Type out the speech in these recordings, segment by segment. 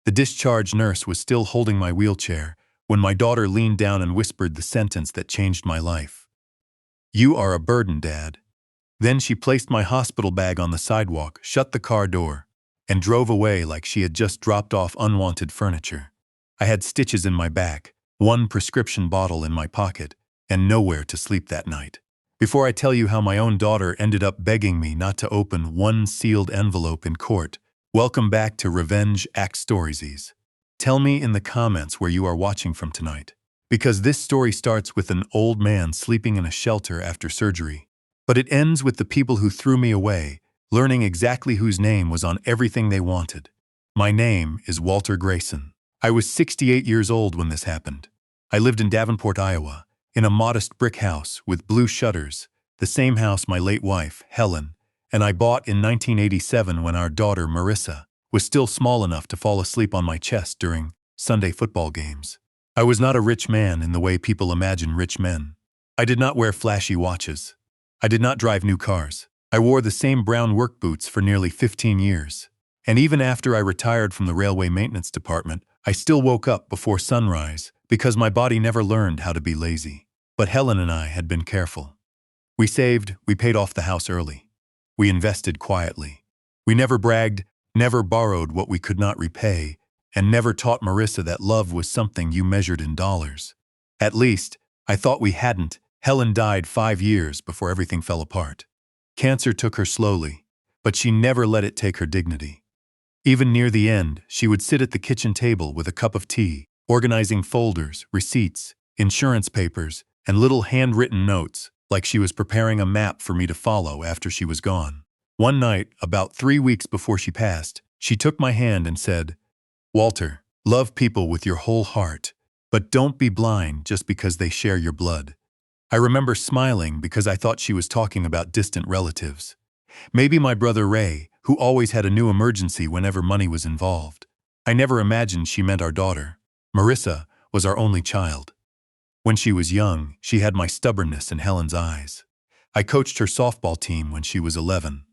The discharge nurse was still holding my wheelchair when my daughter leaned down and whispered the sentence that changed my life. "You are a burden, Dad." Then she placed my hospital bag on the sidewalk, shut the car door, and drove away like she had just dropped off unwanted furniture. I had stitches in my back, one prescription bottle in my pocket, and nowhere to sleep that night. Before I tell you how my own daughter ended up begging me not to open one sealed envelope in court, welcome back to Revenge Act Storiesies. Tell me in the comments where you are watching from tonight, because this story starts with an old man sleeping in a shelter after surgery, but it ends with the people who threw me away, learning exactly whose name was on everything they wanted. My name is Walter Grayson. I was 68 years old when this happened. I lived in Davenport, Iowa, in a modest brick house with blue shutters, the same house my late wife, Helen, and I bought in 1987 when our daughter, Marissa, was still small enough to fall asleep on my chest during Sunday football games. I was not a rich man in the way people imagine rich men. I did not wear flashy watches. I did not drive new cars. I wore the same brown work boots for nearly 15 years. And even after I retired from the railway maintenance department, I still woke up before sunrise because my body never learned how to be lazy. But Helen and I had been careful. We saved, we paid off the house early. We invested quietly. We never bragged, never borrowed what we could not repay, and never taught Marissa that love was something you measured in dollars. At least, I thought we hadn't. Helen died 5 years before everything fell apart. Cancer took her slowly, but she never let it take her dignity. Even near the end, she would sit at the kitchen table with a cup of tea, organizing folders, receipts, insurance papers, and little handwritten notes, like she was preparing a map for me to follow after she was gone. One night, about 3 weeks before she passed, she took my hand and said, "Walter, love people with your whole heart, but don't be blind just because they share your blood." I remember smiling because I thought she was talking about distant relatives. Maybe my brother Ray, who always had a new emergency whenever money was involved. I never imagined she meant our daughter. Marissa was our only child. When she was young, she had my stubbornness in Helen's eyes. I coached her softball team when she was 11.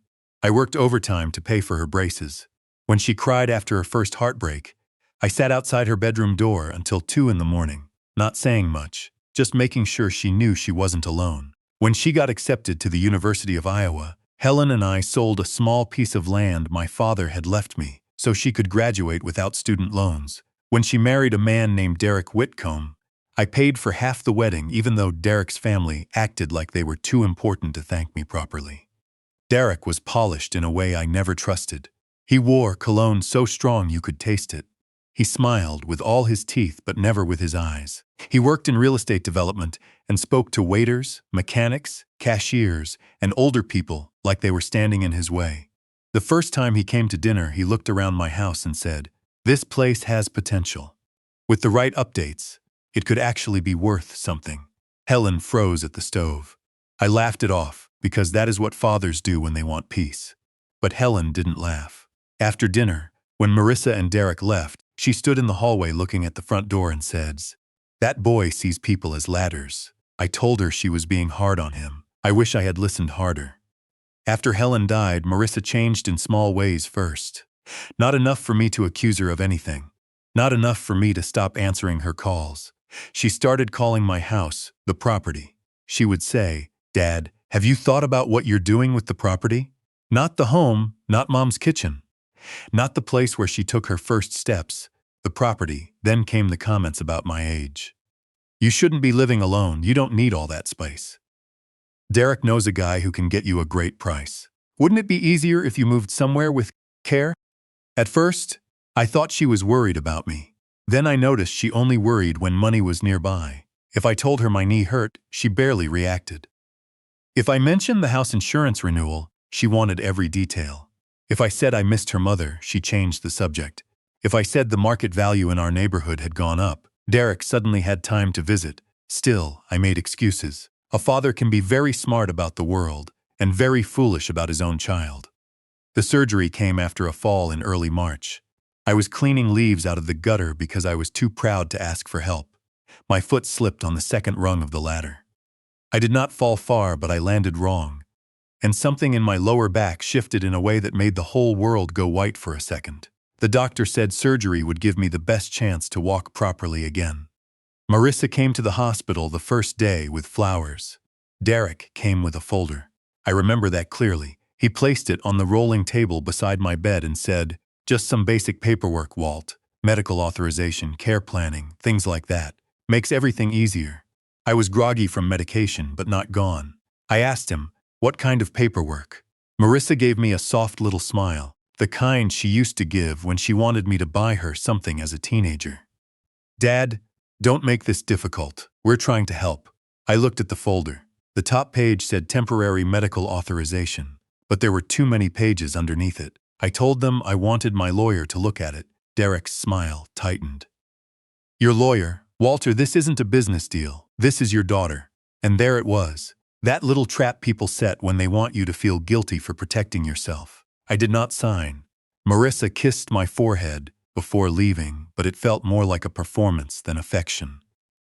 I worked overtime to pay for her braces. When she cried after her first heartbreak, I sat outside her bedroom door until 2 in the morning, not saying much, just making sure she knew she wasn't alone. When she got accepted to the University of Iowa, Helen and I sold a small piece of land my father had left me so she could graduate without student loans. When she married a man named Derek Whitcomb, I paid for half the wedding even though Derek's family acted like they were too important to thank me properly. Derek was polished in a way I never trusted. He wore cologne so strong you could taste it. He smiled with all his teeth but never with his eyes. He worked in real estate development and spoke to waiters, mechanics, cashiers, and older people like they were standing in his way. The first time he came to dinner, he looked around my house and said, "This place has potential. With the right updates, it could actually be worth something." Helen froze at the stove. I laughed it off because that is what fathers do when they want peace. But Helen didn't laugh. After dinner, when Marissa and Derek left, she stood in the hallway looking at the front door and said, "That boy sees people as ladders." I told her she was being hard on him. I wish I had listened harder. After Helen died, Marissa changed in small ways first. Not enough for me to accuse her of anything. Not enough for me to stop answering her calls. She started calling my house the property. She would say, "Dad, have you thought about what you're doing with the property?" Not the home, not Mom's kitchen. Not the place where she took her first steps, the property. Then came the comments about my age. "You shouldn't be living alone, you don't need all that space. Derek knows a guy who can get you a great price. Wouldn't it be easier if you moved somewhere with care?" At first, I thought she was worried about me. Then I noticed she only worried when money was nearby. If I told her my knee hurt, she barely reacted. If I mentioned the house insurance renewal, she wanted every detail. If I said I missed her mother, she changed the subject. If I said the market value in our neighborhood had gone up, Derek suddenly had time to visit. Still, I made excuses. A father can be very smart about the world and very foolish about his own child. The surgery came after a fall in early March. I was cleaning leaves out of the gutter because I was too proud to ask for help. My foot slipped on the second rung of the ladder. I did not fall far, but I landed wrong, and something in my lower back shifted in a way that made the whole world go white for a second. The doctor said surgery would give me the best chance to walk properly again. Marissa came to the hospital the first day with flowers. Derek came with a folder. I remember that clearly. He placed it on the rolling table beside my bed and said, "Just some basic paperwork, Walt. Medical authorization, care planning, things like that. Makes everything easier." I was groggy from medication, but not gone. I asked him, "What kind of paperwork?" Marissa gave me a soft little smile, the kind she used to give when she wanted me to buy her something as a teenager. "Dad, don't make this difficult. We're trying to help." I looked at the folder. The top page said temporary medical authorization, but there were too many pages underneath it. I told them I wanted my lawyer to look at it. Derek's smile tightened. "Your lawyer? Walter, this isn't a business deal. This is your daughter." And there it was. That little trap people set when they want you to feel guilty for protecting yourself. I did not sign. Marissa kissed my forehead before leaving, but it felt more like a performance than affection.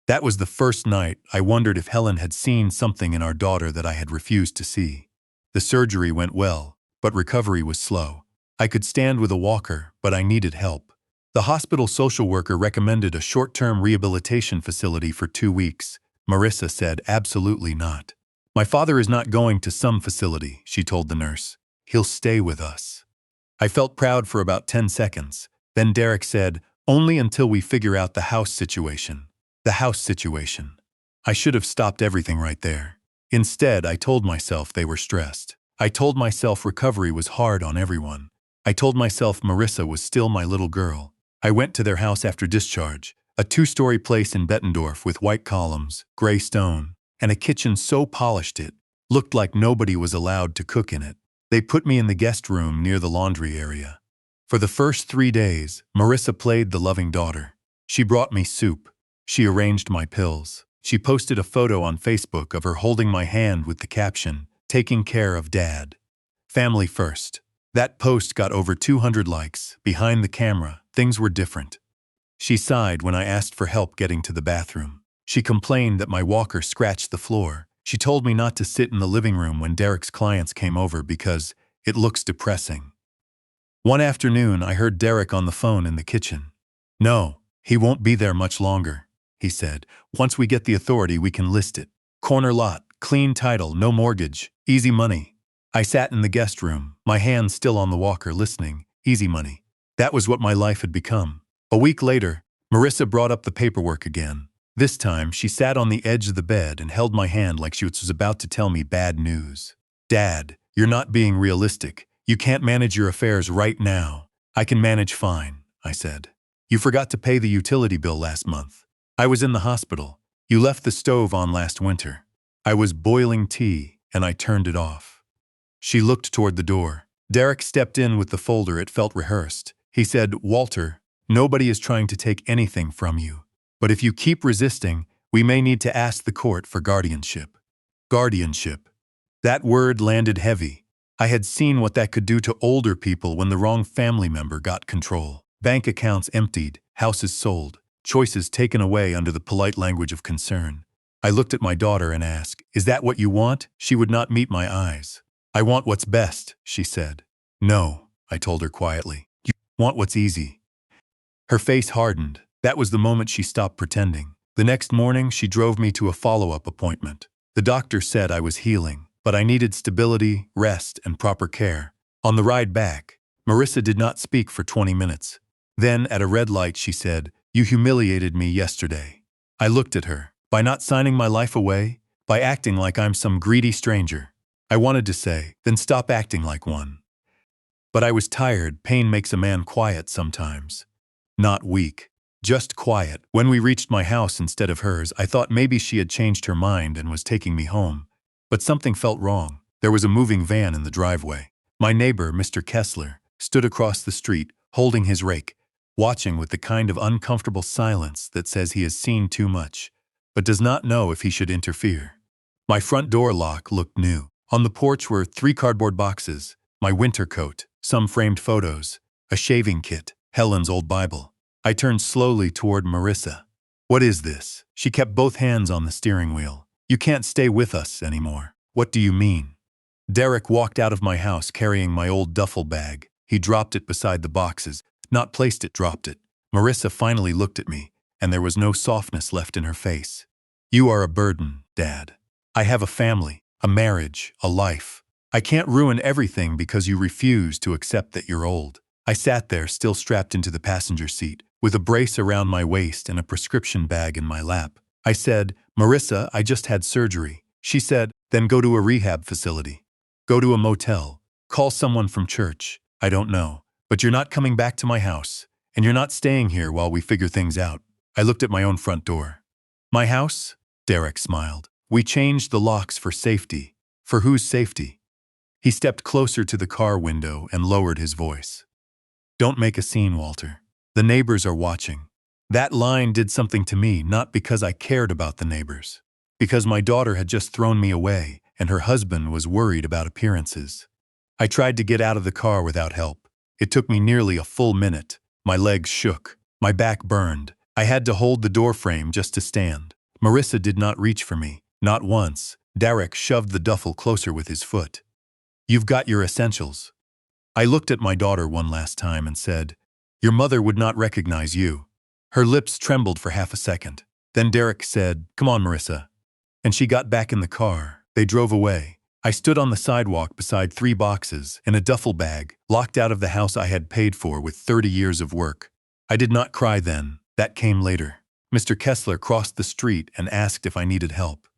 That was the first night I wondered if Helen had seen something in our daughter that I had refused to see. The surgery went well, but recovery was slow. I could stand with a walker, but I needed help. The hospital social worker recommended a short-term rehabilitation facility for 2 weeks. Marissa said absolutely not. "My father is not going to some facility," she told the nurse. "He'll stay with us." I felt proud for about 10 seconds. Then Derek said, "Only until we figure out the house situation." The house situation. I should have stopped everything right there. Instead, I told myself they were stressed. I told myself recovery was hard on everyone. I told myself Marissa was still my little girl. I went to their house after discharge, a 2-story place in Bettendorf with white columns, gray stone, and a kitchen so polished it looked like nobody was allowed to cook in it. They put me in the guest room near the laundry area. For the first 3 days, Marissa played the loving daughter. She brought me soup. She arranged my pills. She posted a photo on Facebook of her holding my hand with the caption, "Taking care of Dad. Family first." That post got over 200 likes. Behind the camera, things were different. She sighed when I asked for help getting to the bathroom. She complained that my walker scratched the floor. She told me not to sit in the living room when Derek's clients came over because it looks depressing. One afternoon, I heard Derek on the phone in the kitchen. "No, he won't be there much longer," he said. "Once we get the authority, we can list it. Corner lot, clean title, no mortgage, easy money." I sat in the guest room, my hands still on the walker, listening. Easy money. That was what my life had become. A week later, Marissa brought up the paperwork again. This time, she sat on the edge of the bed and held my hand like she was about to tell me bad news. "Dad, you're not being realistic. You can't manage your affairs right now." "I can manage fine," I said. "You forgot to pay the utility bill last month." "I was in the hospital." "You left the stove on last winter." "I was boiling tea, and I turned it off." She looked toward the door. Derek stepped in with the folder. It felt rehearsed. He said, "Walter, nobody is trying to take anything from you. But if you keep resisting, we may need to ask the court for guardianship." Guardianship. That word landed heavy. I had seen what that could do to older people when the wrong family member got control. Bank accounts emptied, houses sold, choices taken away under the polite language of concern. I looked at my daughter and asked, "Is that what you want?" She would not meet my eyes. "I want what's best," she said. "No," I told her quietly. "You want what's easy." Her face hardened. That was the moment she stopped pretending. The next morning, she drove me to a follow-up appointment. The doctor said I was healing, but I needed stability, rest, and proper care. On the ride back, Marissa did not speak for 20 minutes. Then, at a red light, she said, "You humiliated me yesterday." I looked at her. By not signing my life away? By acting like I'm some greedy stranger? I wanted to say, "Then stop acting like one." But I was tired. Pain makes a man quiet sometimes. Not weak. Just quiet. When we reached my house instead of hers, I thought maybe she had changed her mind and was taking me home. But something felt wrong. There was a moving van in the driveway. My neighbor, Mr. Kessler, stood across the street, holding his rake, watching with the kind of uncomfortable silence that says he has seen too much, but does not know if he should interfere. My front door lock looked new. On the porch were 3 cardboard boxes, my winter coat, some framed photos, a shaving kit, Helen's old Bible. I turned slowly toward Marissa. "What is this?" She kept both hands on the steering wheel. "You can't stay with us anymore." "What do you mean?" Derek walked out of my house carrying my old duffel bag. He dropped it beside the boxes. not placed it, dropped it. Marissa finally looked at me, and there was no softness left in her face. You are a burden, Dad. I have a family, a marriage, a life. I can't ruin everything because you refuse to accept that you're old. I sat there, still strapped into the passenger seat, with a brace around my waist and a prescription bag in my lap. I said, Marissa, I just had surgery. She said, then go to a rehab facility. Go to a motel. Call someone from church. I don't know. But you're not coming back to my house. And you're not staying here while we figure things out. I looked at my own front door. My house? Derek smiled. We changed the locks for safety. For whose safety? He stepped closer to the car window and lowered his voice. Don't make a scene, Walter. The neighbors are watching. That line did something to me, not because I cared about the neighbors. Because my daughter had just thrown me away, and her husband was worried about appearances. I tried to get out of the car without help. It took me nearly a full minute. My legs shook. My back burned. I had to hold the door frame just to stand. Marissa did not reach for me. Not once. Derek shoved the duffel closer with his foot. You've got your essentials. I looked at my daughter one last time and said, your mother would not recognize you. Her lips trembled for half a second. Then Derek said, come on, Marissa. And she got back in the car. They drove away. I stood on the sidewalk beside 3 boxes and a duffel bag, locked out of the house I had paid for with 30 years of work. I did not cry then. That came later. Mr. Kessler crossed the street and asked if I needed help.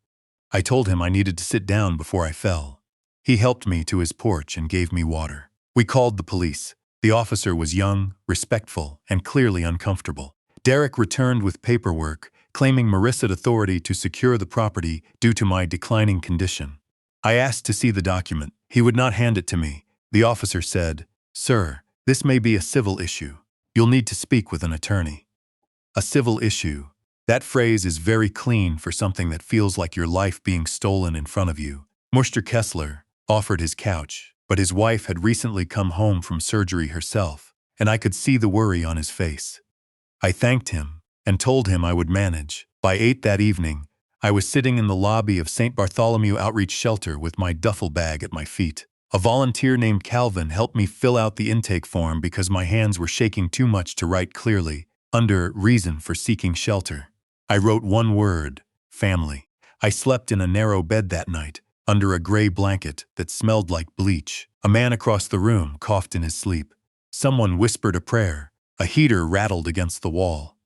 I told him I needed to sit down before I fell. He helped me to his porch and gave me water. We called the police. The officer was young, respectful, and clearly uncomfortable. Derek returned with paperwork, claiming Marissa's authority to secure the property due to my declining condition. I asked to see the document. He would not hand it to me. The officer said, Sir, this may be a civil issue. You'll need to speak with an attorney. A civil issue. That phrase is very clean for something that feels like your life being stolen in front of you. Mr. Kessler offered his couch, but his wife had recently come home from surgery herself, and I could see the worry on his face. I thanked him and told him I would manage. By 8 that evening, I was sitting in the lobby of St. Bartholomew Outreach Shelter with my duffel bag at my feet. A volunteer named Calvin helped me fill out the intake form because my hands were shaking too much to write clearly. Under reason for seeking shelter, I wrote one word, family. I slept in a narrow bed that night, under a gray blanket that smelled like bleach. A man across the room coughed in his sleep. Someone whispered a prayer. A heater rattled against the wall.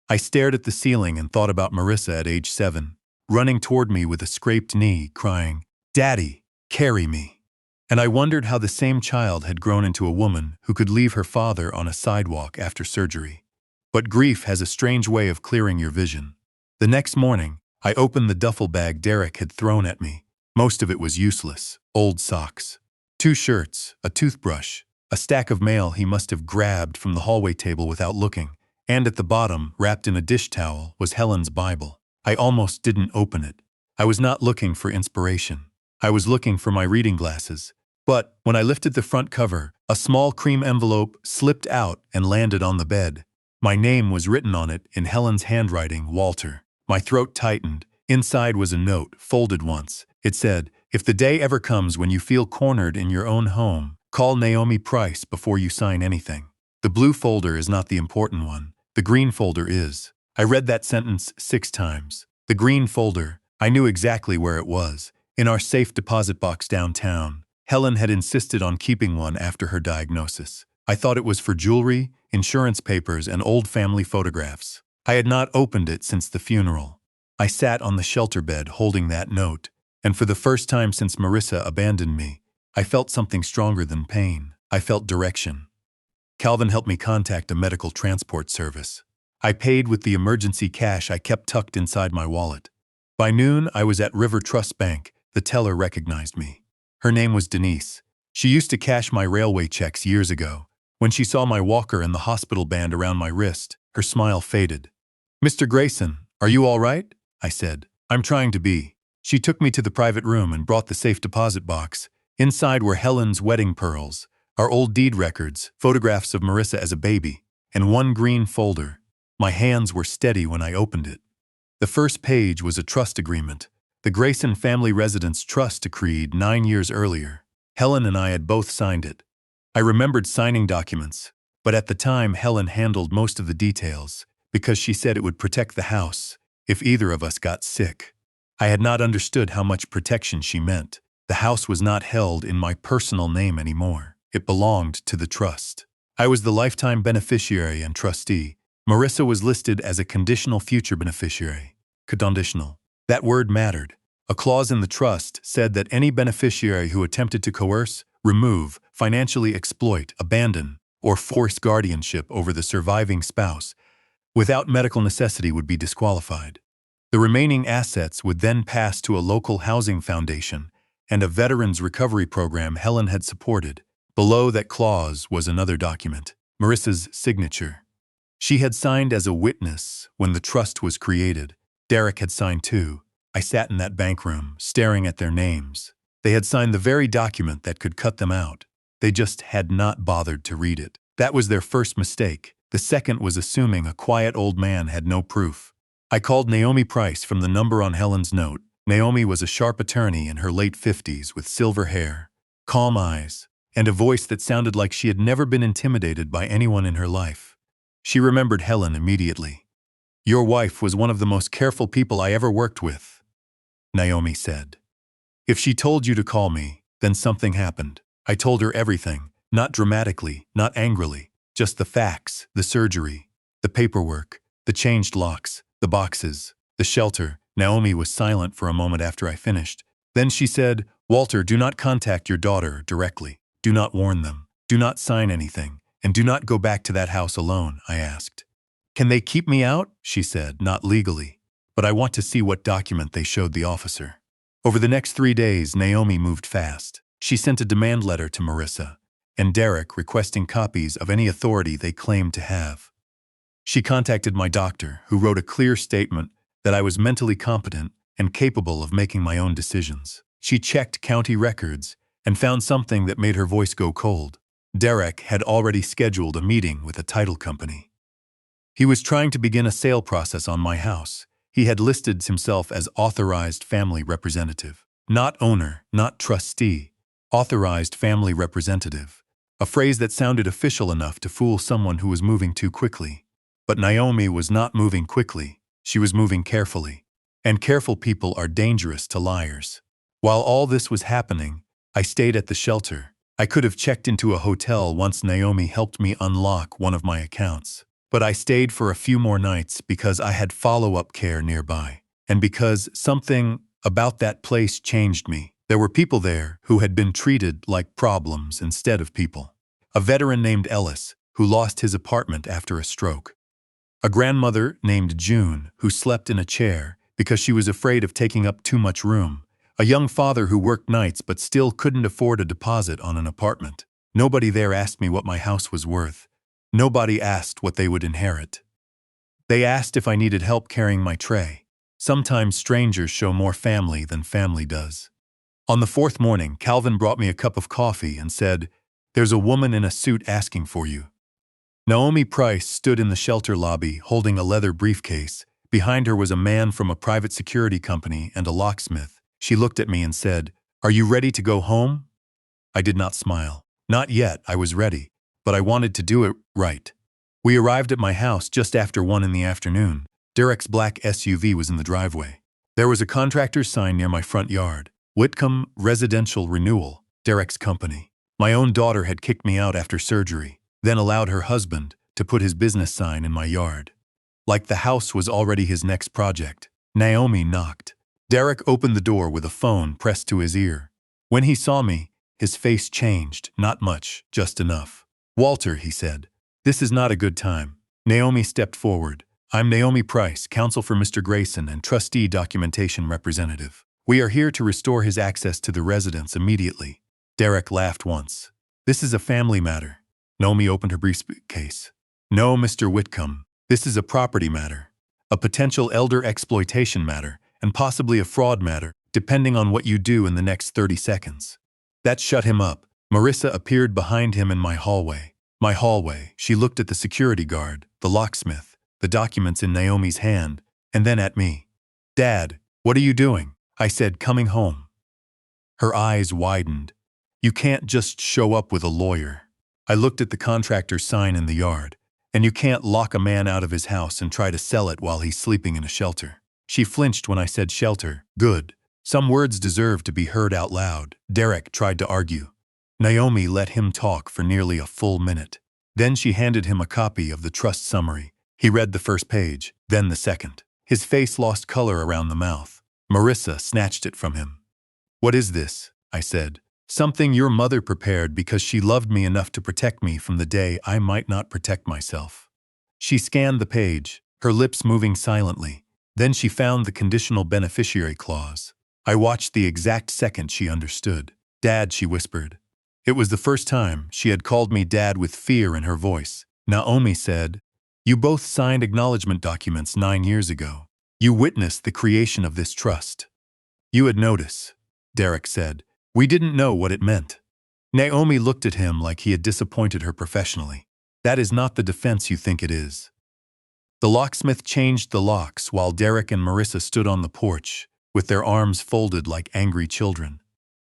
I stared at the ceiling and thought about Marissa at age 7, running toward me with a scraped knee, crying, Daddy, carry me. And I wondered how the same child had grown into a woman who could leave her father on a sidewalk after surgery. But grief has a strange way of clearing your vision. The next morning, I opened the duffel bag Derek had thrown at me. Most of it was useless. Old socks. 2 shirts, a toothbrush, a stack of mail he must have grabbed from the hallway table without looking, and at the bottom, wrapped in a dish towel, was Helen's Bible. I almost didn't open it. I was not looking for inspiration. I was looking for my reading glasses. But when I lifted the front cover, a small cream envelope slipped out and landed on the bed. My name was written on it in Helen's handwriting, Walter. My throat tightened. Inside was a note, folded once. It said, if the day ever comes when you feel cornered in your own home, call Naomi Price before you sign anything. The blue folder is not the important one. The green folder is. I read that sentence 6 times. The green folder. I knew exactly where it was. In our safe deposit box downtown. Helen had insisted on keeping one after her diagnosis. I thought it was for jewelry, insurance papers, and old family photographs. I had not opened it since the funeral. I sat on the shelter bed holding that note, and for the first time since Marissa abandoned me, I felt something stronger than pain. I felt direction. Calvin helped me contact a medical transport service. I paid with the emergency cash I kept tucked inside my wallet. By noon, I was at River Trust Bank. The teller recognized me. Her name was Denise. She used to cash my railway checks years ago. When she saw my walker and the hospital band around my wrist, her smile faded. Mr. Grayson, are you all right? I said. I'm trying to be. She took me to the private room and brought the safe deposit box. Inside were Helen's wedding pearls, our old deed records, photographs of Marissa as a baby, and one green folder. My hands were steady when I opened it. The first page was a trust agreement. The Grayson Family Residence Trust decreed 9 years earlier. Helen and I had both signed it. I remembered signing documents. But at the time, Helen handled most of the details, because she said it would protect the house if either of us got sick. I had not understood how much protection she meant. The house was not held in my personal name anymore. It belonged to the trust. I was the lifetime beneficiary and trustee. Marissa was listed as a conditional future beneficiary. Conditional. That word mattered. A clause in the trust said that any beneficiary who attempted to coerce, remove, financially exploit, abandon, or force guardianship over the surviving spouse without medical necessity would be disqualified. The remaining assets would then pass to a local housing foundation and a veterans recovery program Helen had supported. Below that clause was another document, Marissa's signature. She had signed as a witness when the trust was created. Derek had signed too. I sat in that bank room, staring at their names. They had signed the very document that could cut them out. They just had not bothered to read it. That was their first mistake. The second was assuming a quiet old man had no proof. I called Naomi Price from the number on Helen's note. Naomi was a sharp attorney in her late 50s with silver hair, calm eyes, and a voice that sounded like she had never been intimidated by anyone in her life. She remembered Helen immediately. "Your wife was one of the most careful people I ever worked with," Naomi said. "If she told you to call me, then something happened. I told her everything, not dramatically, not angrily, just the facts, the surgery, the paperwork, the changed locks, the boxes, the shelter." Naomi was silent for a moment after I finished. Then she said, "Walter, do not contact your daughter directly. Do not warn them. Do not sign anything. And do not go back to that house alone," I asked. "Can they keep me out?" she said, "Not legally. But I want to see what document they showed the officer." Over the next 3 days, Naomi moved fast. She sent a demand letter to Marissa and Derek requesting copies of any authority they claimed to have. She contacted my doctor, who wrote a clear statement that I was mentally competent and capable of making my own decisions. She checked county records and found something that made her voice go cold. Derek had already scheduled a meeting with a title company. He was trying to begin a sale process on my house. He had listed himself as authorized family representative. Not owner, not trustee. Authorized family representative. A phrase that sounded official enough to fool someone who was moving too quickly. But Naomi was not moving quickly. She was moving carefully. And careful people are dangerous to liars. While all this was happening, I stayed at the shelter. I could have checked into a hotel once Naomi helped me unlock one of my accounts. But I stayed for a few more nights because I had follow-up care nearby. And because something about that place changed me. There were people there who had been treated like problems instead of people. A veteran named Ellis, who lost his apartment after a stroke. A grandmother named June, who slept in a chair because she was afraid of taking up too much room. A young father who worked nights but still couldn't afford a deposit on an apartment. Nobody there asked me what my house was worth. Nobody asked what they would inherit. They asked if I needed help carrying my tray. Sometimes strangers show more family than family does. On the 4th morning, Calvin brought me a cup of coffee and said, "There's a woman in a suit asking for you." Naomi Price stood in the shelter lobby holding a leather briefcase. Behind her was a man from a private security company and a locksmith. She looked at me and said, "Are you ready to go home?" I did not smile. Not yet, I was ready, but I wanted to do it right. We arrived at my house just after 1 in the afternoon. Derek's black SUV was in the driveway. There was a contractor's sign near my front yard. Whitcomb Residential Renewal, Derek's company. My own daughter had kicked me out after surgery, then allowed her husband to put his business sign in my yard. Like the house was already his next project. Naomi knocked. Derek opened the door with a phone pressed to his ear. When he saw me, his face changed, not much, just enough. "Walter," he said, "this is not a good time." Naomi stepped forward. "I'm Naomi Price, counsel for Mr. Grayson and trustee documentation representative. We are here to restore his access to the residence immediately." Derek laughed once. "This is a family matter." Naomi opened her briefcase. "No, Mr. Whitcomb. This is a property matter. A potential elder exploitation matter, and possibly a fraud matter, depending on what you do in the next 30 seconds. That shut him up. Marissa appeared behind him in my hallway. She looked at the security guard, the locksmith, the documents in Naomi's hand, and then at me. "Dad, what are you doing?" I said, "Coming home." Her eyes widened. "You can't just show up with a lawyer." I looked at the contractor's sign in the yard. And you can't lock a man out of his house and try to sell it while he's sleeping in a shelter. She flinched when I said shelter. Good. Some words deserve to be heard out loud. Derek tried to argue. Naomi let him talk for nearly a full minute. Then she handed him a copy of the trust summary. He read the first page, then the second. His face lost color around the mouth. Marissa snatched it from him. What is this? I said. Something your mother prepared because she loved me enough to protect me from the day I might not protect myself. She scanned the page, her lips moving silently. Then she found the conditional beneficiary clause. I watched the exact second she understood. Dad, she whispered. It was the first time she had called me Dad with fear in her voice. Naomi said, "You both signed acknowledgement documents 9 years ago. You witnessed the creation of this trust." "You had notice," Derek said. "We didn't know what it meant." Naomi looked at him like he had disappointed her professionally. "That is not the defense you think it is." The locksmith changed the locks while Derek and Marissa stood on the porch, with their arms folded like angry children.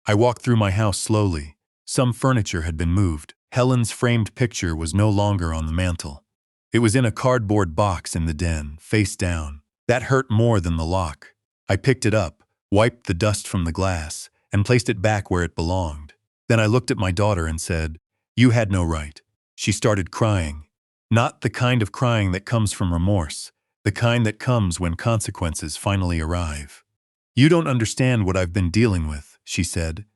I walked through my house slowly. Some furniture had been moved. Helen's framed picture was no longer on the mantel. It was in a cardboard box in the den, face down. That hurt more than the lock. I picked it up, wiped the dust from the glass, and placed it back where it belonged. Then I looked at my daughter and said, "You had no right." She started crying. Not the kind of crying that comes from remorse, the kind that comes when consequences finally arrive. "You don't understand what I've been dealing with," she said.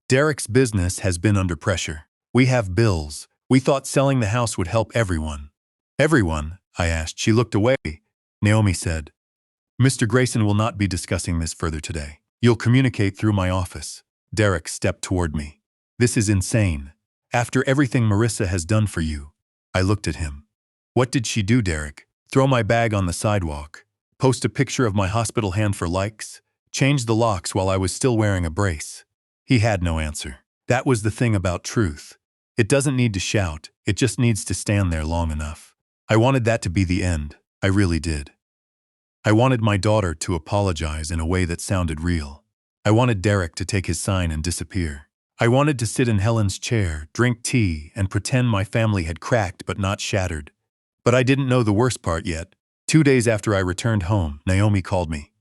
"Derek's business has been under pressure. We have bills. We thought selling the house would help everyone." "Everyone?" I asked. She looked away. Naomi said, "Mr. Grayson will not be discussing this further today. You'll communicate through my office." Derek stepped toward me. "This is insane. After everything Marissa has done for you." I looked at him. "What did she do, Derek? Throw my bag on the sidewalk? Post a picture of my hospital hand for likes? Change the locks while I was still wearing a brace?" He had no answer. That was the thing about truth. It doesn't need to shout, it just needs to stand there long enough. I wanted that to be the end. I really did. I wanted my daughter to apologize in a way that sounded real. I wanted Derek to take his sign and disappear. I wanted to sit in Helen's chair, drink tea, and pretend my family had cracked but not shattered. But I didn't know the worst part yet. 2 days after I returned home, Naomi called me.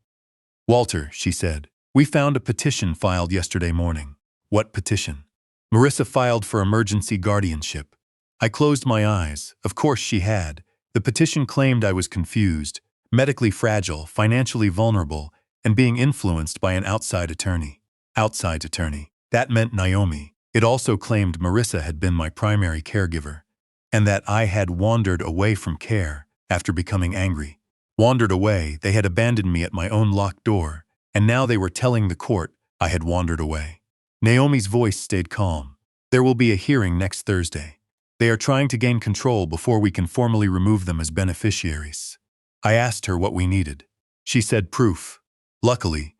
"Walter," she said, "we found a petition filed yesterday morning." "What petition?" "Marissa filed for emergency guardianship." I closed my eyes. Of course she had. The petition claimed I was confused, medically fragile, financially vulnerable, and being influenced by an outside attorney. Outside attorney. That meant Naomi. It also claimed Marissa had been my primary caregiver, and that I had wandered away from care after becoming angry. Wandered away, they had abandoned me at my own locked door, and now they were telling the court I had wandered away. Naomi's voice stayed calm. "There will be a hearing next Thursday. They are trying to gain control before we can formally remove them as beneficiaries." I asked her what we needed. She said proof. Luckily,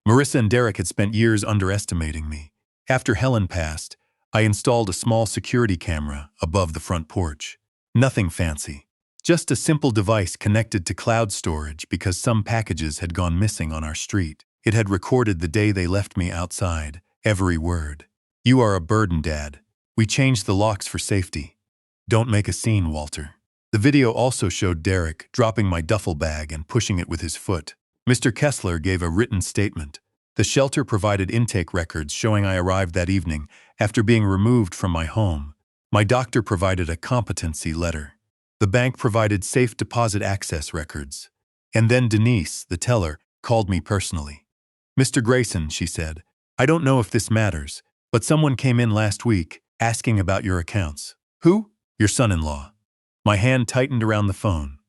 Marissa and Derek had spent years underestimating me. After Helen passed, I installed a small security camera above the front porch. Nothing fancy. Just a simple device connected to cloud storage because some packages had gone missing on our street. It had recorded the day they left me outside, every word. "You are a burden, Dad. We changed the locks for safety. Don't make a scene, Walter." The video also showed Derek dropping my duffel bag and pushing it with his foot. Mr. Kessler gave a written statement. The shelter provided intake records showing I arrived that evening after being removed from my home. My doctor provided a competency letter. The bank provided safe deposit access records. And then Denise, the teller, called me personally. "Mr. Grayson," she said, "I don't know if this matters, but someone came in last week asking about your accounts." "Who?" "Your son-in-law." My hand tightened around the phone.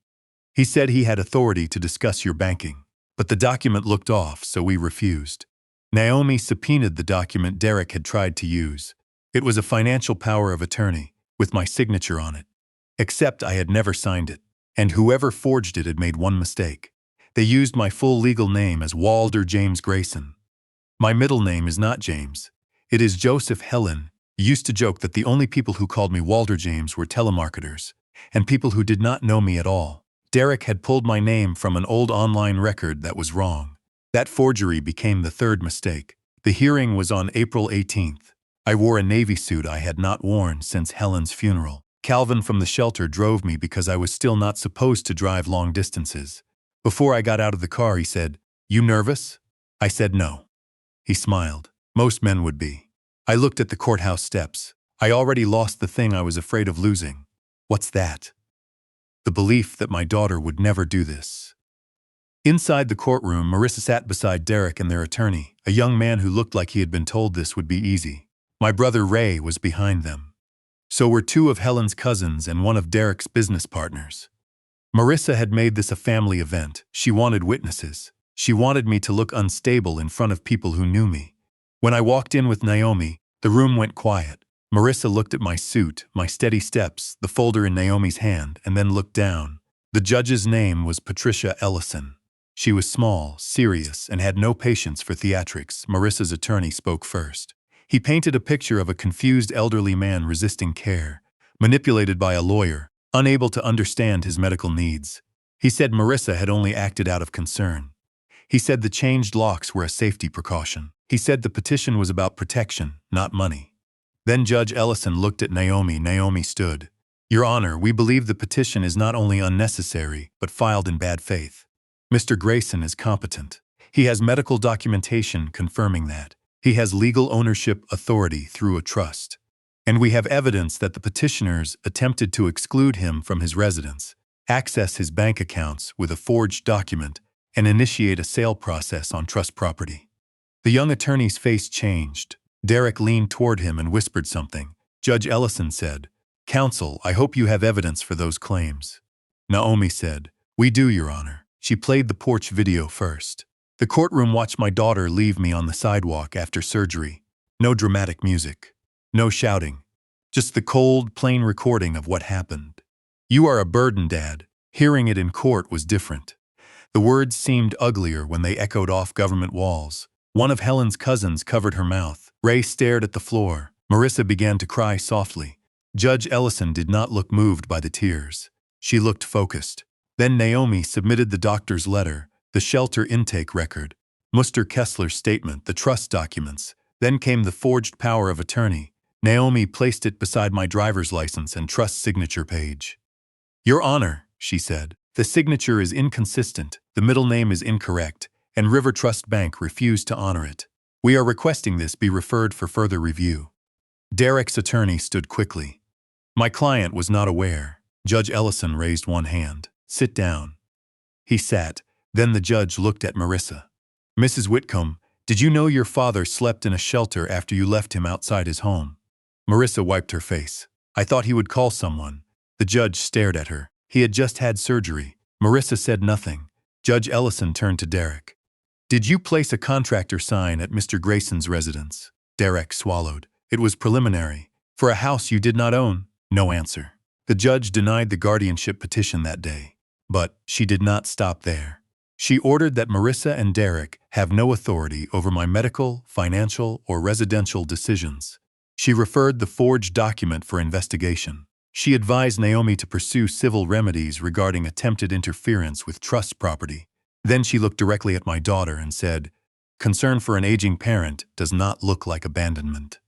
"He said he had authority to discuss your banking, but the document looked off, so we refused." Naomi subpoenaed the document Derek had tried to use. It was a financial power of attorney, with my signature on it. Except I had never signed it, and whoever forged it had made one mistake. They used my full legal name as Walter James Grayson. My middle name is not James. It is Joseph Helen. I used to joke that the only people who called me Walter James were telemarketers, and people who did not know me at all. Derek had pulled my name from an old online record that was wrong. That forgery became the third mistake. The hearing was on April 18th. I wore a navy suit I had not worn since Helen's funeral. Calvin from the shelter drove me because I was still not supposed to drive long distances. Before I got out of the car, he said, "You nervous?" I said no. He smiled. Most men would be. I looked at the courthouse steps. I already lost the thing I was afraid of losing. What's that? The belief that my daughter would never do this. Inside the courtroom, Marissa sat beside Derek and their attorney, a young man who looked like he had been told this would be easy. My brother Ray was behind them. So were two of Helen's cousins and one of Derek's business partners. Marissa had made this a family event. She wanted witnesses. She wanted me to look unstable in front of people who knew me. When I walked in with Naomi, the room went quiet. Marissa looked at my suit, my steady steps, the folder in Naomi's hand, and then looked down. The judge's name was Patricia Ellison. She was small, serious, and had no patience for theatrics. Marissa's attorney spoke first. He painted a picture of a confused elderly man resisting care, manipulated by a lawyer, unable to understand his medical needs. He said Marissa had only acted out of concern. He said the changed locks were a safety precaution. He said the petition was about protection, not money. Then Judge Ellison looked at Naomi. Naomi stood. "Your Honor, we believe the petition is not only unnecessary, but filed in bad faith. Mr. Grayson is competent. He has medical documentation confirming that. He has legal ownership authority through a trust. And we have evidence that the petitioners attempted to exclude him from his residence, access his bank accounts with a forged document, and initiate a sale process on trust property." The young attorney's face changed. Derek leaned toward him and whispered something. Judge Ellison said, "Counsel, I hope you have evidence for those claims." Naomi said, "We do, Your Honor." She played the porch video first. The courtroom watched my daughter leave me on the sidewalk after surgery. No dramatic music. No shouting. Just the cold, plain recording of what happened. "You are a burden, Dad." Hearing it in court was different. The words seemed uglier when they echoed off government walls. One of Helen's cousins covered her mouth. Ray stared at the floor. Marissa began to cry softly. Judge Ellison did not look moved by the tears. She looked focused. Then Naomi submitted the doctor's letter, the shelter intake record, Mr. Kessler's statement, the trust documents. Then came the forged power of attorney. Naomi placed it beside my driver's license and trust signature page. "Your Honor," she said, "the signature is inconsistent, the middle name is incorrect, and River Trust Bank refused to honor it. We are requesting this be referred for further review." Derek's attorney stood quickly. "My client was not aware." Judge Ellison raised one hand. "Sit down." He sat. Then the judge looked at Marissa. "Mrs. Whitcomb, did you know your father slept in a shelter after you left him outside his home?" Marissa wiped her face. "I thought he would call someone." The judge stared at her. He had just had surgery. Marissa said nothing. Judge Ellison turned to Derek. "Did you place a contractor sign at Mr. Grayson's residence?" Derek swallowed. "It was preliminary. For a house you did not own?" No answer. The judge denied the guardianship petition that day. But she did not stop there. She ordered that Marissa and Derek have no authority over my medical, financial, or residential decisions. She referred the forged document for investigation. She advised Naomi to pursue civil remedies regarding attempted interference with trust property. Then she looked directly at my daughter and said, "Concern for an aging parent does not look like abandonment."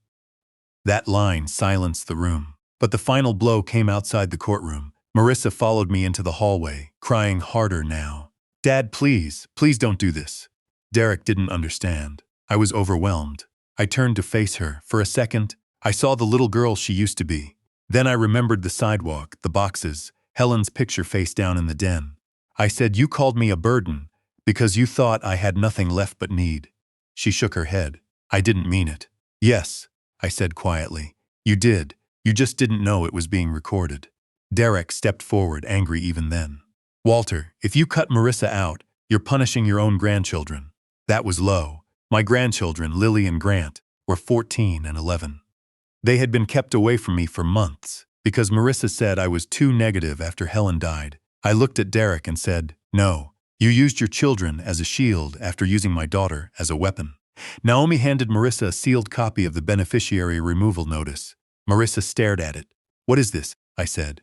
That line silenced the room. But the final blow came outside the courtroom. Marissa followed me into the hallway, crying harder now. "Dad, please, please don't do this." Derek didn't understand. I was overwhelmed. I turned to face her. For a second, I saw the little girl she used to be. Then I remembered the sidewalk, the boxes, Helen's picture face down in the den. I said, "You called me a burden because you thought I had nothing left but need." She shook her head. "I didn't mean it." "Yes," I said quietly. "You did. You just didn't know it was being recorded." Derek stepped forward, angry even then. "Walter, if you cut Marissa out, you're punishing your own grandchildren." That was low. My grandchildren, Lily and Grant, were 14 and 11. They had been kept away from me for months because Marissa said I was too negative after Helen died. I looked at Derek and said, "No, you used your children as a shield after using my daughter as a weapon." Naomi handed Marissa a sealed copy of the beneficiary removal notice. Marissa stared at it. "What is this?" I said.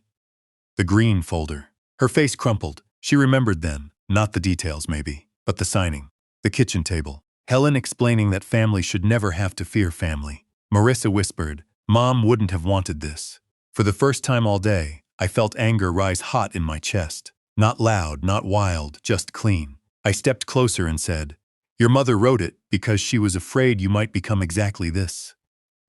"The green folder." Her face crumpled. She remembered then, not the details maybe, but the signing. The kitchen table. Helen explaining that family should never have to fear family. Marissa whispered, "Mom wouldn't have wanted this." For the first time all day, I felt anger rise hot in my chest. Not loud, not wild, just clean. I stepped closer and said, "Your mother wrote it because she was afraid you might become exactly this."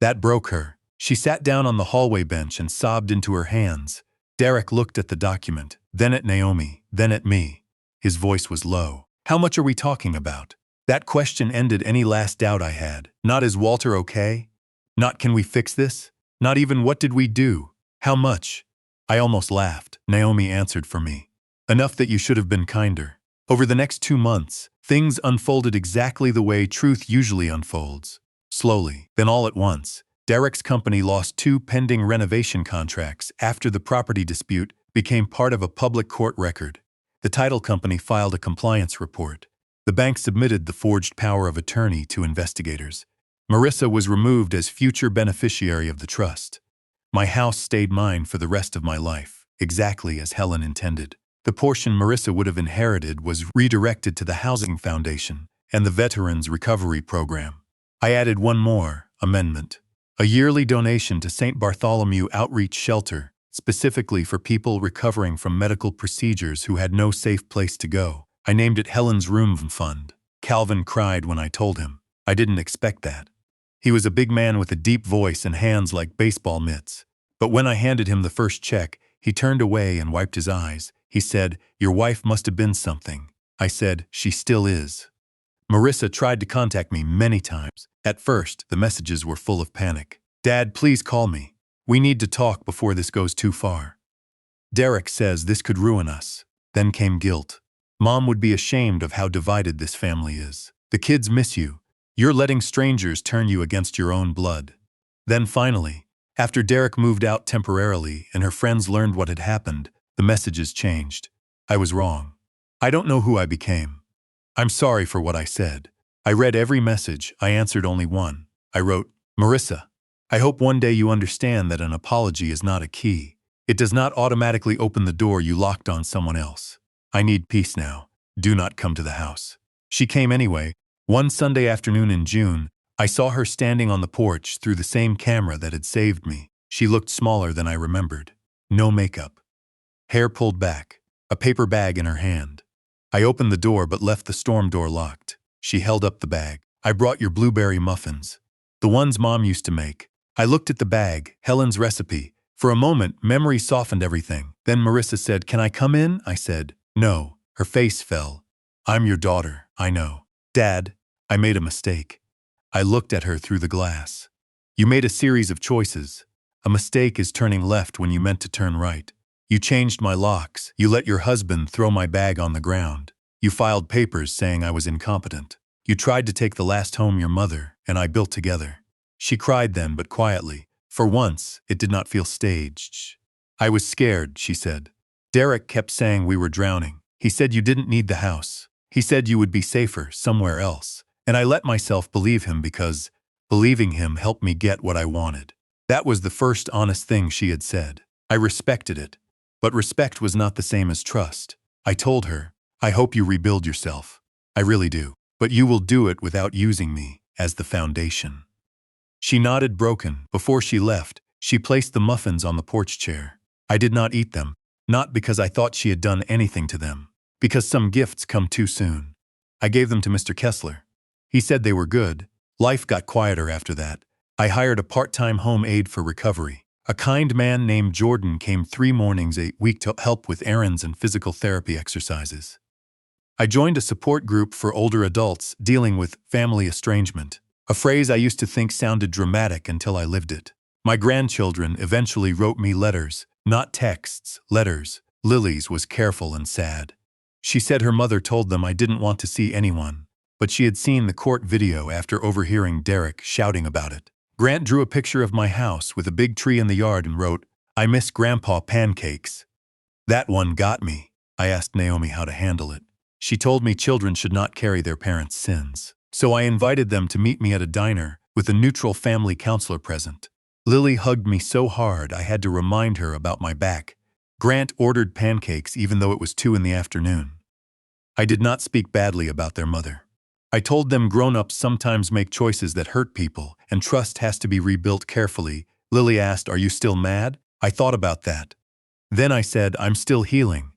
That broke her. She sat down on the hallway bench and sobbed into her hands. Derek looked at the document, then at Naomi, then at me. His voice was low. "How much are we talking about?" That question ended any last doubt I had. Not "Is Walter okay?" Not "Can we fix this?" Not even "What did we do?" How much? I almost laughed. Naomi answered for me. "Enough that you should have been kinder." Over the next 2 months, things unfolded exactly the way truth usually unfolds. Slowly, then all at once, Derek's company lost 2 pending renovation contracts after the property dispute became part of a public court record. The title company filed a compliance report. The bank submitted the forged power of attorney to investigators. Marissa was removed as future beneficiary of the trust. My house stayed mine for the rest of my life, exactly as Helen intended. The portion Marissa would have inherited was redirected to the Housing Foundation and the Veterans Recovery Program. I added one more amendment: a yearly donation to St. Bartholomew Outreach Shelter, specifically for people recovering from medical procedures who had no safe place to go. I named it Helen's Room Fund. Calvin cried when I told him. I didn't expect that. He was a big man with a deep voice and hands like baseball mitts. But when I handed him the first check, he turned away and wiped his eyes. He said, "Your wife must have been something." I said, "She still is." Marissa tried to contact me many times. At first, the messages were full of panic. "Dad, please call me. We need to talk before this goes too far. Derek says this could ruin us." Then came guilt. "Mom would be ashamed of how divided this family is. The kids miss you. You're letting strangers turn you against your own blood." Then finally, after Derek moved out temporarily and her friends learned what had happened, the messages changed. I was wrong. I don't know who I became. I'm sorry for what I said. I read every message. I answered only one. I wrote, "Marissa, I hope one day you understand that an apology is not a key. It does not automatically open the door you locked on someone else. I need peace now. Do not come to the house." She came anyway. One Sunday afternoon in June, I saw her standing on the porch through the same camera that had saved me. She looked smaller than I remembered. No makeup. Hair pulled back. A paper bag in her hand. I opened the door but left the storm door locked. She held up the bag. "I brought your blueberry muffins. The ones Mom used to make." I looked at the bag, Helen's recipe. For a moment, memory softened everything. Then Marissa said, "Can I come in?" I said, "No." Her face fell. "I'm your daughter, I know." "Dad, I made a mistake." I looked at her through the glass. "You made a series of choices. A mistake is turning left when you meant to turn right. You changed my locks. You let your husband throw my bag on the ground. You filed papers saying I was incompetent. You tried to take the last home your mother and I built together." She cried then, but quietly. For once, it did not feel staged. "I was scared," she said. "Derek kept saying we were drowning. He said you didn't need the house. He said you would be safer somewhere else. And I let myself believe him because believing him helped me get what I wanted." That was the first honest thing she had said. I respected it. But respect was not the same as trust. I told her, "I hope you rebuild yourself. I really do. But you will do it without using me as the foundation." She nodded broken. Before she left, she placed the muffins on the porch chair. I did not eat them, not because I thought she had done anything to them, because some gifts come too soon. I gave them to Mr. Kessler. He said they were good. Life got quieter after that. I hired a part-time home aide for recovery. A kind man named Jordan came 3 mornings a week to help with errands and physical therapy exercises. I joined a support group for older adults dealing with family estrangement, a phrase I used to think sounded dramatic until I lived it. My grandchildren eventually wrote me letters, not texts, letters. Lily's was careful and sad. She said her mother told them I didn't want to see anyone, but she had seen the court video after overhearing Derek shouting about it. Grant drew a picture of my house with a big tree in the yard and wrote, "I miss Grandpa pancakes." That one got me. I asked Naomi how to handle it. She told me children should not carry their parents' sins. So I invited them to meet me at a diner with a neutral family counselor present. Lily hugged me so hard I had to remind her about my back. Grant ordered pancakes even though it was 2 in the afternoon. I did not speak badly about their mother. I told them grown-ups sometimes make choices that hurt people, and trust has to be rebuilt carefully. Lily asked, "Are you still mad?" I thought about that. Then I said, "I'm still healing."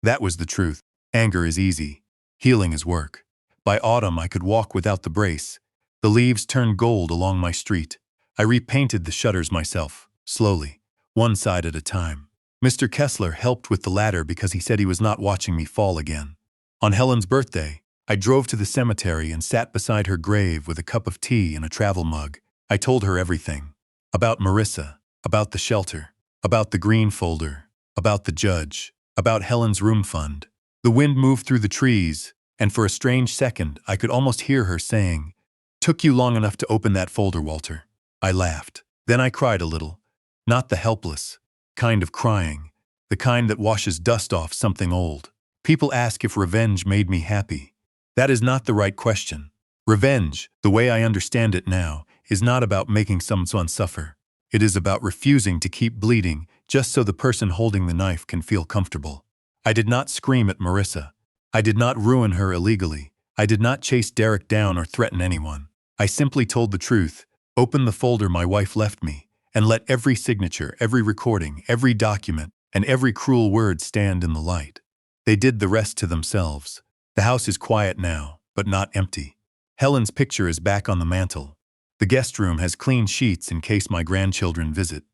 That was the truth. Anger is easy. Healing is work. By autumn, I could walk without the brace. The leaves turned gold along my street. I repainted the shutters myself, slowly, one side at a time. Mr. Kessler helped with the ladder because he said he was not watching me fall again. On Helen's birthday, I drove to the cemetery and sat beside her grave with a cup of tea and a travel mug. I told her everything. About Marissa, about the shelter, about the green folder, about the judge, about Helen's room fund. The wind moved through the trees, and for a strange second I could almost hear her saying, "Took you long enough to open that folder, Walter." I laughed. Then I cried a little. Not the helpless kind of crying, the kind that washes dust off something old. People ask if revenge made me happy. That is not the right question. Revenge, the way I understand it now, is not about making someone suffer. It is about refusing to keep bleeding just so the person holding the knife can feel comfortable. I did not scream at Marissa. I did not ruin her illegally. I did not chase Derek down or threaten anyone. I simply told the truth. Open the folder my wife left me, and let every signature, every recording, every document, and every cruel word stand in the light. They did the rest to themselves. The house is quiet now, but not empty. Helen's picture is back on the mantel. The guest room has clean sheets in case my grandchildren visit.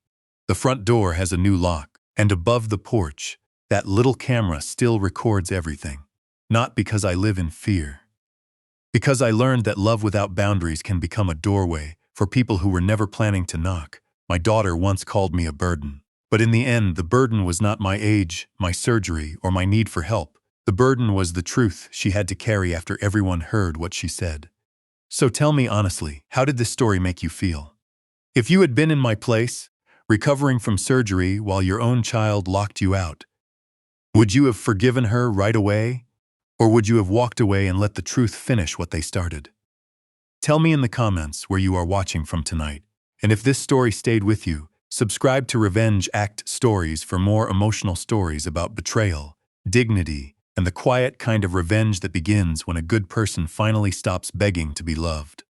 The front door has a new lock, and above the porch, that little camera still records everything. Not because I live in fear. Because I learned that love without boundaries can become a doorway for people who were never planning to knock. My daughter once called me a burden. But in the end, the burden was not my age, my surgery, or my need for help. The burden was the truth she had to carry after everyone heard what she said. So tell me honestly, how did this story make you feel? If you had been in my place, recovering from surgery while your own child locked you out, would you have forgiven her right away? Or would you have walked away and let the truth finish what they started? Tell me in the comments where you are watching from tonight. And if this story stayed with you, subscribe to Revenge Act Stories for more emotional stories about betrayal, dignity, and the quiet kind of revenge that begins when a good person finally stops begging to be loved.